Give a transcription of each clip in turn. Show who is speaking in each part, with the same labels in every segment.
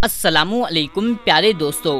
Speaker 1: अस्सलामु अलैकुम प्यारे दोस्तों।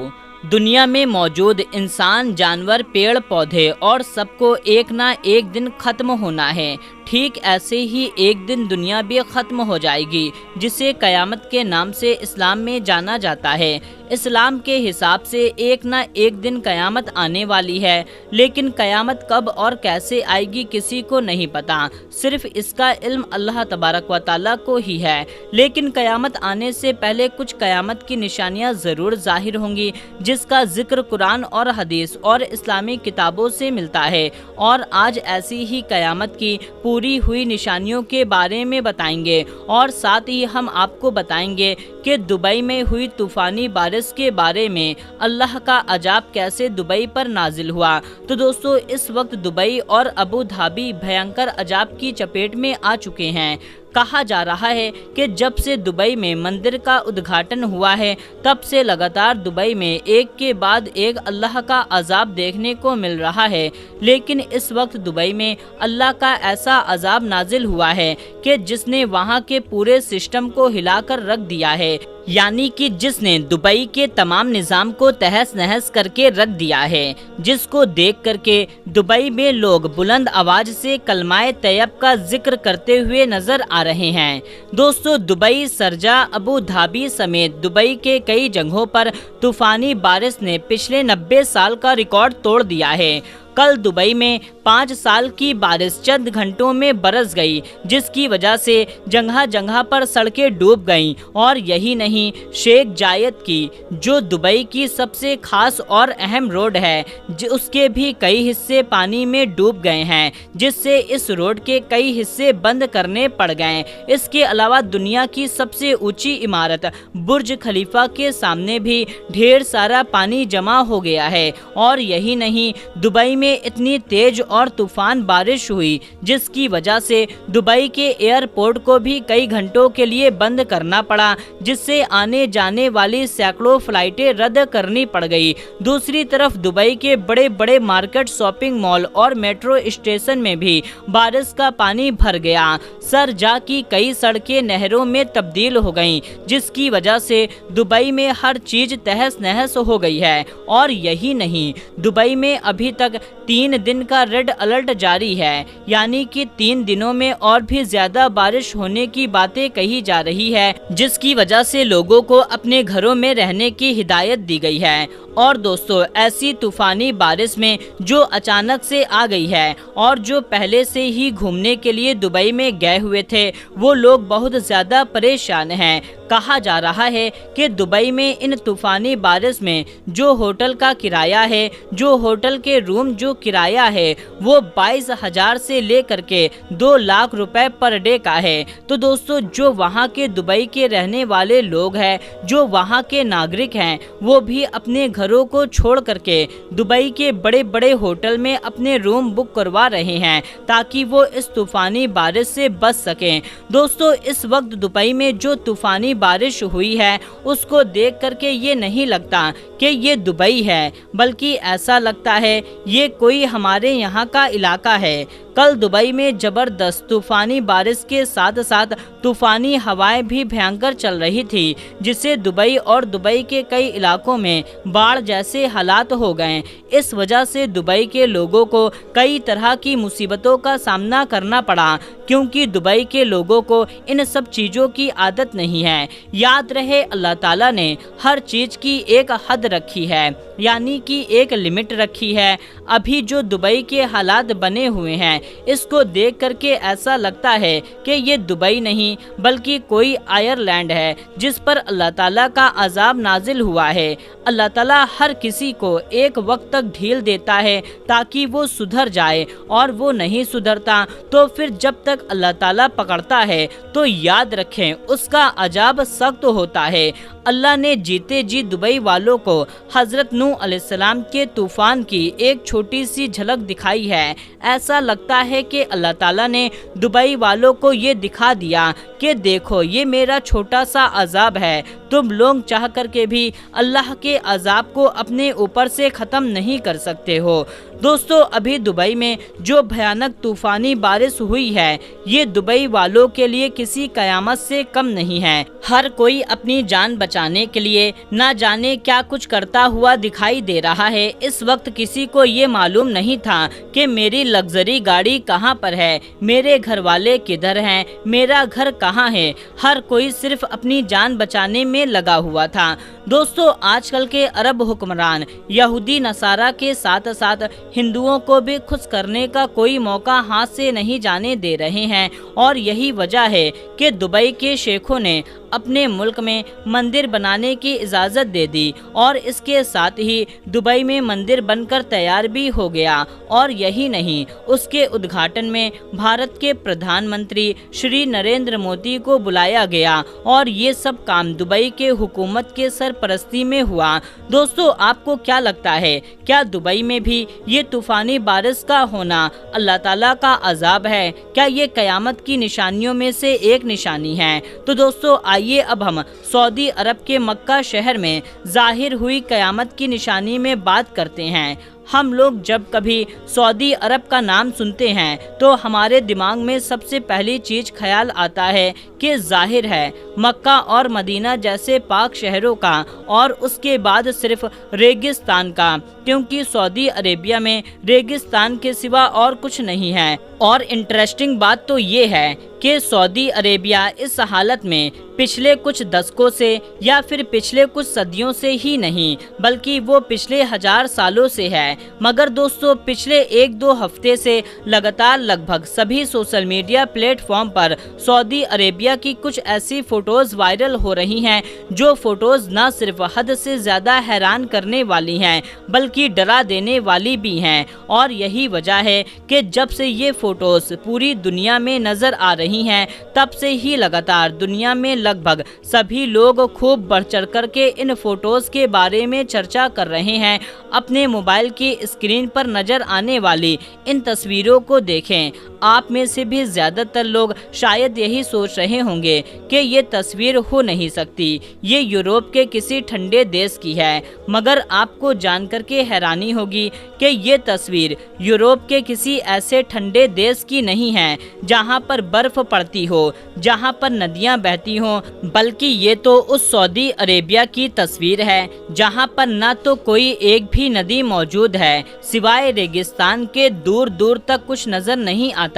Speaker 1: दुनिया में मौजूद इंसान, जानवर, पेड़ पौधे और सबको एक ना एक दिन ख़त्म होना है। ठीक ऐसे ही एक दिन दुनिया भी ख़त्म हो जाएगी, जिसे क़यामत के नाम से इस्लाम में जाना जाता है। इस्लाम के हिसाब से एक ना एक दिन क़यामत आने वाली है, लेकिन क़यामत कब और कैसे आएगी किसी को नहीं पता। सिर्फ इसका इल्म अल्लाह तबारक व तआला को ही है। लेकिन क़यामत आने से पहले कुछ क़यामत की निशानियाँ ज़रूर ज़ाहिर होंगी, जिसका ज़िक्र कुरान और हदीस और इस्लामी किताबों से मिलता है। और आज ऐसी ही क़यामत की पूरी हुई निशानियों के बारे में बताएंगे, और साथ ही हम आपको बताएंगे कि दुबई में हुई तूफ़ानी बारिश के बारे में अल्लाह का अजाब कैसे दुबई पर नाजिल हुआ। तो दोस्तों, इस वक्त दुबई और अबू धाबी भयंकर अजाब की चपेट में आ चुके हैं। कहा जा रहा है कि जब से दुबई में मंदिर का उद्घाटन हुआ है, तब से लगातार दुबई में एक के बाद एक अल्लाह का अजाब देखने को मिल रहा है। लेकिन इस वक्त दुबई में अल्लाह का ऐसा अजाब नाजिल हुआ है कि जिसने वहां के पूरे सिस्टम को हिलाकर रख दिया है, यानी कि जिसने दुबई के तमाम निज़ाम को तहस नहस करके रख दिया है, जिसको देख करके दुबई में लोग बुलंद आवाज से कलमाए तैयब का जिक्र करते हुए नजर आ रहे हैं। दोस्तों, दुबई, सरजा, अबू धाबी समेत दुबई के कई जगहों पर तूफानी बारिश ने पिछले 90 साल का रिकॉर्ड तोड़ दिया है। कल दुबई में 5 साल की बारिश चंद घंटों में बरस गई, जिसकी वजह से जगह जगह पर सड़कें डूब गईं। और यही नहीं, शेख जायद की जो दुबई की सबसे खास और अहम रोड है, उसके भी कई हिस्से पानी में डूब गए हैं, जिससे इस रोड के कई हिस्से बंद करने पड़ गए। इसके अलावा दुनिया की सबसे ऊंची इमारत बुर्ज खलीफा के सामने भी ढेर सारा पानी जमा हो गया है। और यही नहीं, दुबई में इतनी तेज और तूफान बारिश हुई, जिसकी वजह से दुबई के एयरपोर्ट को भी कई घंटों के लिए बंद करना पड़ा, जिससे आने जाने वाली सैकड़ों फ्लाइटें रद्द करनी पड़ गई। दूसरी तरफ दुबई के बड़े बड़े मार्केट, शॉपिंग मॉल और मेट्रो स्टेशन में भी बारिश का पानी भर गया। सरजा की कई सड़कें नहरों में तब्दील हो गईं, जिसकी वजह से दुबई में हर चीज तहस नहस हो गई है। और यही नहीं, दुबई में अभी तक 3 दिन का रेड अलर्ट जारी है, यानी कि 3 दिनों में और भी ज्यादा बारिश होने की बातें कही जा रही है, जिसकी वजह से लोगों को अपने घरों में रहने की हिदायत दी गई है। और दोस्तों, ऐसी तूफानी बारिश में जो अचानक से आ गई है, और जो पहले से ही घूमने के लिए दुबई में गए हुए थे, वो लोग बहुत ज्यादा परेशान हैं। कहा जा रहा है कि दुबई में इन तूफानी बारिश में जो होटल का किराया है, जो होटल के रूम जो किराया है, वो 22,000 से लेकर के 2 लाख रुपए पर डे का है। तो दोस्तों, जो वहाँ के दुबई के रहने वाले लोग हैं, जो वहाँ के नागरिक हैं, वो भी अपने घरों को छोड़ करके दुबई के बड़े बड़े होटल में अपने रूम बुक करवा रहे हैं, ताकि वो इस तूफानी बारिश से बच सकें। दोस्तों, इस वक्त दुबई में जो तूफानी बारिश हुई है, उसको देख करके ये नहीं लगता कि ये दुबई है, बल्कि ऐसा लगता है ये कोई हमारे यहाँ का इलाका है। कल दुबई में जबरदस्त तूफानी बारिश के साथ साथ तूफानी हवाएं भी भयंकर चल रही थी, जिससे दुबई और दुबई के कई इलाकों में बाढ़ जैसे हालात हो गए। इस वजह से दुबई के लोगों को कई तरह की मुसीबतों का सामना करना पड़ा, क्योंकि दुबई के लोगों को इन सब चीज़ों की आदत नहीं है। याद रहे, अल्लाह ताला ने हर चीज़ की एक हद रखी है, यानी कि एक लिमिट रखी है। अभी जो दुबई के हालात बने हुए हैं, इसको देख करके ऐसा लगता है कि ये दुबई नहीं बल्कि कोई आयरलैंड है, जिस पर अल्लाह ताला का अजाब नाजिल हुआ है। अल्लाह ताला हर किसी को एक वक्त तक ढील देता है ताकि वो सुधर जाए, और वो नहीं सुधरता तो फिर जब तक अल्लाह ताला पकड़ता है तो याद रखें उसका अजाब सख्त होता है। अल्लाह ने जीते जी दुबई वालों को हजरत नूह अलैहिस्सलाम के तूफान की एक छोटी सी झलक दिखाई है। ऐसा लगता है कि अल्लाह ताला ने दुबई वालों को ये दिखा दिया कि देखो, ये मेरा छोटा सा अजाब है, तुम लोग चाह कर के भी अल्लाह के अजाब को अपने ऊपर से ख़त्म नहीं कर सकते हो। दोस्तों, अभी दुबई में जो भयानक तूफानी बारिश हुई है, ये दुबई वालों के लिए किसी कयामत से कम नहीं है। हर कोई अपनी जान बचाने के लिए ना जाने क्या कुछ करता हुआ दिखाई दे रहा है। इस वक्त किसी को ये मालूम नहीं था कि मेरी लग्जरी गाड़ी कहाँ पर है, मेरे घर वाले किधर हैं, मेरा घर कहाँ है। हर कोई सिर्फ अपनी जान बचाने में लगा हुआ था। दोस्तों, आजकल के अरब हुक्मरान यहूदी नसारा के साथ साथ हिंदुओं को भी खुश करने का कोई मौका हाथ से नहीं जाने दे रहे हैं, और यही वजह है कि दुबई के शेखों ने अपने मुल्क में मंदिर बनाने की इजाज़त दे दी और इसके साथ ही दुबई में मंदिर बनकर तैयार भी हो गया। और यही नहीं, उसके उद्घाटन में भारत के प्रधानमंत्री श्री नरेंद्र मोदी को बुलाया गया और ये सब काम दुबई के हुकूमत के सरपरस्ती में हुआ। दोस्तों, आपको क्या लगता है, क्या दुबई में भी ये तूफानी बारिश का होना अल्लाह ताला का अजाब है? क्या ये कयामत की निशानियों में से एक निशानी है? तो दोस्तों, आइए अब हम सऊदी अरब के मक्का शहर में जाहिर हुई कयामत की निशानी में बात करते हैं। हम लोग जब कभी सऊदी अरब का नाम सुनते हैं तो हमारे दिमाग में सबसे पहली चीज़ ख्याल आता है कि जाहिर है मक्का और मदीना जैसे पाक शहरों का, और उसके बाद सिर्फ रेगिस्तान का, क्योंकि सऊदी अरेबिया में रेगिस्तान के सिवा और कुछ नहीं है। और इंटरेस्टिंग बात तो ये है कि सऊदी अरेबिया इस हालत में पिछले कुछ दशकों से या फिर पिछले कुछ सदियों से ही नहीं, बल्कि वो पिछले 1000 सालों से है। मगर दोस्तों, पिछले 1-2 हफ्ते से लगातार लगभग सभी सोशल मीडिया प्लेटफॉर्म पर सऊदी अरेबिया की कुछ ऐसी फोटोज वायरल हो रही हैं जो फोटोज न सिर्फ हद से ज़्यादा हैरान करने वाली हैं बल्कि डरा देने वाली भी हैं। और यही वजह है कि जब से ये फोटोज पूरी दुनिया में नज़र आ रही हैं, तब से ही लगातार दुनिया में लगभग सभी लोग खूब बढ़ चढ़ कर के इन फोटोज के बारे में चर्चा कर रहे हैं। अपने मोबाइल की स्क्रीन पर नजर आने वाली इन तस्वीरों को देखें। आप में से भी ज़्यादातर लोग शायद यही सोच रहे होंगे कि ये तस्वीर हो नहीं सकती, ये यूरोप के किसी ठंडे देश की है। मगर आपको जानकर के हैरानी होगी कि ये तस्वीर यूरोप के किसी ऐसे ठंडे देश की नहीं है जहाँ पर बर्फ पड़ती हो, जहाँ पर नदियाँ बहती हों, बल्कि ये तो उस सऊदी अरेबिया की तस्वीर है जहाँ पर ना तो कोई एक भी नदी मौजूद है, सिवाय रेगिस्तान के दूर दूर तक कुछ नज़र नहीं आता।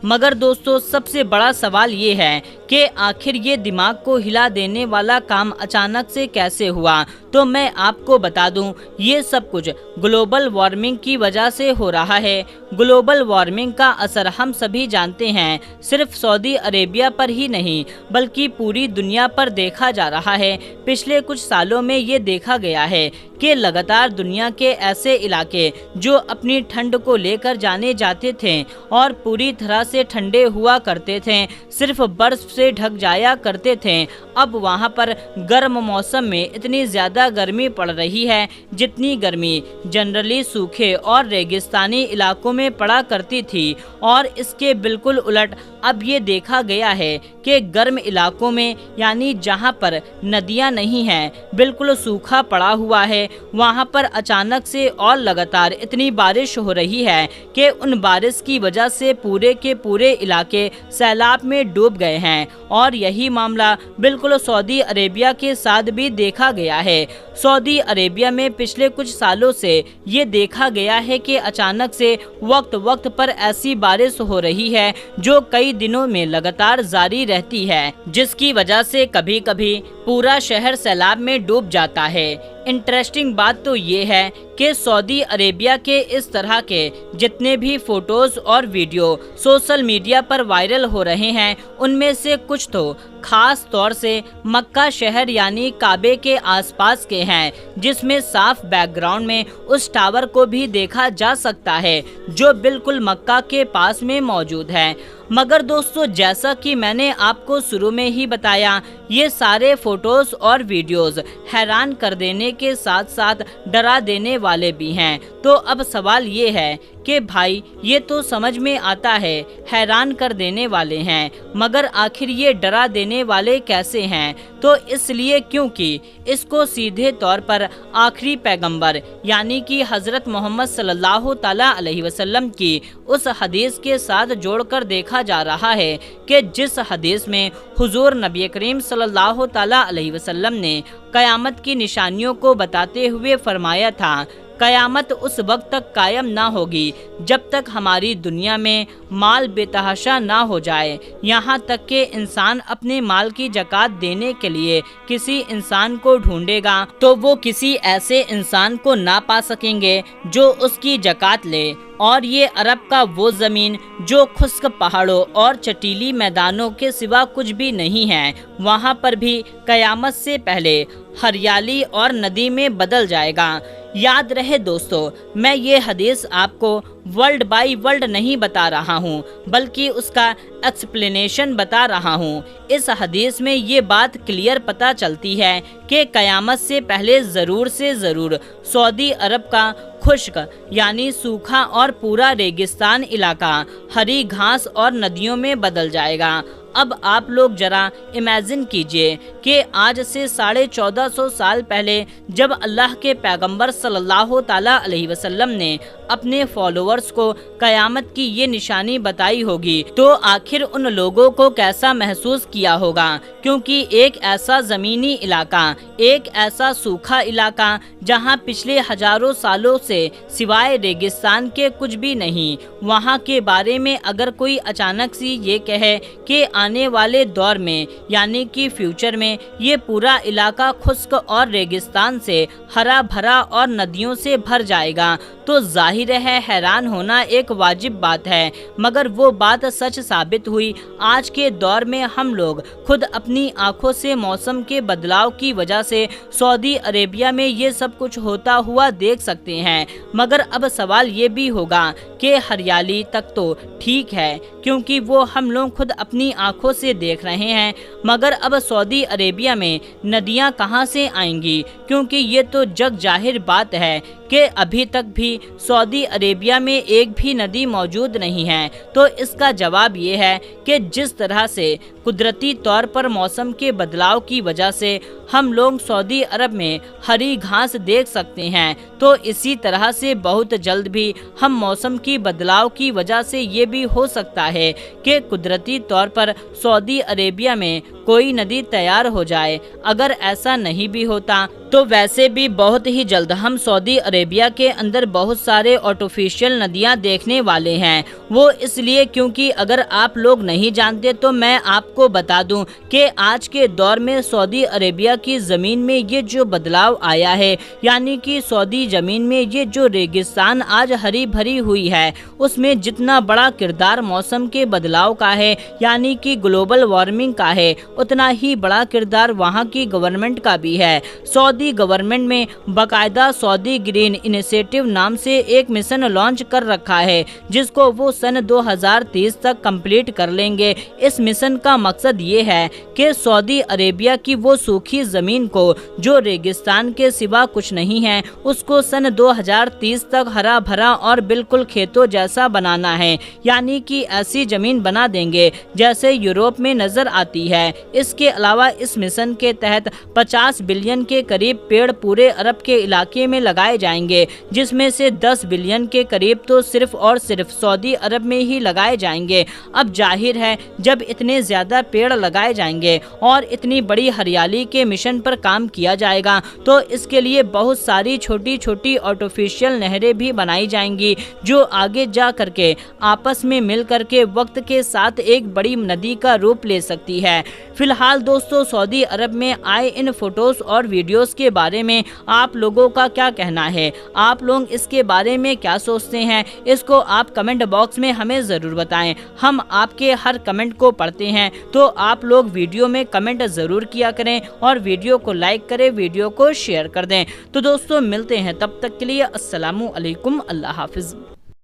Speaker 1: मगर दोस्तों, सबसे बड़ा सवाल ये है कि आखिर ये दिमाग को हिला देने वाला काम अचानक से कैसे हुआ। तो मैं आपको बता दूं, ये सब कुछ ग्लोबल वार्मिंग की वजह से हो रहा है। ग्लोबल वार्मिंग का असर हम सभी जानते हैं, सिर्फ सऊदी अरेबिया पर ही नहीं बल्कि पूरी दुनिया पर देखा जा रहा है। पिछले कुछ सालों में ये देखा गया है कि लगातार दुनिया के ऐसे इलाके जो अपनी ठंड को लेकर जाने जाते थे और पूरी तरह से ठंडे हुआ करते थे, सिर्फ बर्फ से ढक जाया करते थे, अब वहाँ पर गर्म मौसम में इतनी ज़्यादा गर्मी पड़ रही है जितनी गर्मी जनरली सूखे और रेगिस्तानी इलाकों में पड़ा करती थी। और इसके बिल्कुल उलट अब ये देखा गया है कि गर्म इलाकों में, यानी जहाँ पर नदियाँ नहीं हैं, बिल्कुल सूखा पड़ा हुआ है, वहाँ पर अचानक से और लगातार इतनी बारिश हो रही है कि उन बारिश की वजह से पूरे के पूरे इलाके सैलाब में डूब गए हैं। और यही मामला बिल्कुल सऊदी अरेबिया के साथ भी देखा गया है। सऊदी अरेबिया में पिछले कुछ सालों से ये देखा गया है कि अचानक से वक्त वक्त पर ऐसी बारिश हो रही है जो कई दिनों में लगातार जारी रहती है, जिसकी वजह से कभी कभी पूरा शहर सैलाब में डूब जाता है। इंटरेस्टिंग बात तो ये है कि सऊदी अरेबिया के इस तरह के जितने भी फोटोज और वीडियो सोशल मीडिया पर वायरल हो रहे हैं, उनमें से कुछ तो खास तौर से मक्का शहर यानी काबे के आसपास के हैं, जिसमें साफ बैकग्राउंड में उस टावर को भी देखा जा सकता है जो बिल्कुल मक्का के पास में मौजूद है। मगर दोस्तों, जैसा कि मैंने आपको शुरू में ही बताया, ये सारे फोटोज और वीडियोस हैरान कर देने के साथ साथ डरा देने वाले भी हैं। तो अब सवाल ये है کہ بھائی یہ تو سمجھ میں آتا ہے، حیران کر دینے والے ہیں، مگر آخر یہ ڈرا دینے والے کیسے ہیں؟ تو اس لیے کیونکہ اس کو سیدھے طور پر آخری پیغمبر یعنی کہ حضرت محمد صلی اللہ تعالیٰ علیہ وسلم کی اس حدیث کے ساتھ جوڑ کر دیکھا جا رہا ہے کہ جس حدیث میں حضور نبی کریم صلی اللہ تعالیٰ علیہ وسلم نے قیامت کی نشانیوں کو بتاتے ہوئے فرمایا تھا، قیامت اس وقت تک قائم نہ ہوگی جب تک ہماری دنیا میں مال بے تحاشا نہ ہو جائے، یہاں تک کہ انسان اپنے مال کی زکوٰۃ دینے کے لیے کسی انسان کو ڈھونڈے گا تو وہ کسی ایسے انسان کو نہ پا سکیں گے جو اس کی زکوٰۃ لے۔ اور یہ عرب کا وہ زمین جو خشک پہاڑوں اور چٹیلی میدانوں کے سوا کچھ بھی نہیں ہے، وہاں پر بھی قیامت سے پہلے ہریالی اور ندی میں بدل جائے گا۔ یاد رہے دوستو، میں یہ حدیث آپ کو ورڈ بائی ورڈ نہیں بتا رہا ہوں بلکہ اس کا ایکسپلینیشن بتا رہا ہوں۔ اس حدیث میں یہ بات کلیئر پتہ چلتی ہے کہ قیامت سے پہلے ضرور سے ضرور سعودی عرب کا خشک یعنی سوکھا اور پورا ریگستان علاقہ ہری گھاس اور ندیوں میں بدل جائے گا۔ اب آپ لوگ ذرا امیجن کیجئے کہ آج سے 1450 سال پہلے جب اللہ کے پیغمبر صلی اللہ تعالیٰ علیہ وسلم نے اپنے فالوورز کو قیامت کی یہ نشانی بتائی ہوگی تو آخر ان لوگوں کو کیسا محسوس کیا ہوگا، کیونکہ ایک ایسا زمینی علاقہ، ایک ایسا سوکھا علاقہ جہاں پچھلے ہزاروں سالوں سے سوائے ریگستان کے کچھ بھی نہیں، وہاں کے بارے میں اگر کوئی اچانک سی یہ کہے کہ آنے والے دور میں یعنی کہ فیوچر میں یہ پورا علاقہ خشک اور ریگستان سے ہرا بھرا اور ندیوں سے بھر جائے گا تو ظاہر ہے حیران ہونا ایک واجب بات ہے، مگر وہ بات سچ ثابت ہوئی۔ آج کے دور میں ہم لوگ خود اپنی آنکھوں سے موسم کے بدلاؤ کی وجہ سے سعودی عربیہ میں یہ سب کچھ ہوتا ہوا دیکھ سکتے ہیں، مگر اب سوال یہ بھی ہوگا کہ ہریالی تک تو ٹھیک ہے کیونکہ وہ ہم لوگ خود اپنی آنکھوں سے دیکھ رہے ہیں، مگر اب سعودی عربیہ میں ندیاں کہاں سے آئیں گی؟ کیونکہ یہ تو جگ ظاہر بات ہے کہ ابھی تک بھی سعودی عربیہ میں ایک بھی ندی موجود نہیں ہے۔ تو اس کا جواب یہ ہے کہ جس طرح سے قدرتی طور پر موسم کے بدلاؤ کی وجہ سے ہم لوگ سعودی عرب میں ہری گھاس دیکھ سکتے ہیں، تو اسی طرح سے بہت جلد بھی ہم موسم کی بدلاؤ کی وجہ سے یہ بھی ہو سکتا ہے کہ قدرتی طور پر سعودی عربیہ میں کوئی ندی تیار ہو جائے۔ اگر ایسا نہیں بھی ہوتا تو ویسے بھی بہت ہی جلد ہم سعودی عربیہ کے اندر بہت سارے آرٹیفیشل ندیاں دیکھنے والے ہیں۔ وہ اس لیے کیونکہ اگر آپ لوگ نہیں جانتے تو میں آپ کو بتا دوں کہ آج کے دور میں سعودی عربیہ کی زمین میں یہ جو بدلاؤ آیا ہے، یعنی کہ سعودی زمین میں یہ جو ریگستان آج ہری بھری ہوئی ہے، اس میں جتنا بڑا کردار موسم کے بدلاؤ کا ہے یعنی کہ گلوبل وارمنگ کا ہے، اتنا ہی بڑا کردار وہاں کی گورنمنٹ کا بھی ہے۔ سعودی گورنمنٹ میں باقاعدہ سعودی گرین انیشیٹو نام سے ایک مشن لانچ کر رکھا ہے جس کو وہ سن 2030 تک کمپلیٹ کر لیں گے۔ اس مشن کا مقصد یہ ہے کہ سعودی عربیہ کی وہ سوکھی زمین کو جو ریگستان کے سوا کچھ نہیں ہے، اس کو سن 2030 تک ہرا بھرا اور بالکل کھیتوں جیسا بنانا ہے، یعنی کہ ایسی زمین بنا دیں گے جیسے یورپ میں نظر آتی ہے۔ اس کے علاوہ اس مشن کے تحت 50 بلین کے قریب پیڑ پورے عرب کے علاقے میں لگائے جائیں گے، جس میں سے 10 بلین کے قریب تو صرف اور صرف سعودی عرب میں ہی لگائے جائیں گے۔ اب ظاہر ہے جب اتنے زیادہ پیڑ لگائے جائیں گے اور اتنی بڑی ہریالی کے مشن پر کام کیا جائے گا تو اس کے لیے بہت ساری چھوٹی چھوٹی آرٹیفیشل نہریں بھی بنائی جائیں گی جو آگے جا کر کے آپس میں مل کر کے وقت کے ساتھ ایک بڑی ندی کا روپ لے سکتی ہے۔ فی الحال دوستو سعودی عرب میں آئے ان فوٹوز اور ویڈیوز کے بارے میں آپ لوگوں کا کیا کہنا ہے؟ آپ لوگ اس کے بارے میں کیا سوچتے ہیں؟ اس کو آپ کمنٹ باکس میں ہمیں ضرور بتائیں، ہم آپ کے ہر کمنٹ کو پڑھتے ہیں، تو آپ لوگ ویڈیو میں کمنٹ ضرور کیا کریں اور ویڈیو کو لائک کریں، ویڈیو کو شیئر کر دیں۔ تو دوستو ملتے ہیں تب تک کے لیے، السلام علیکم، اللہ حافظ۔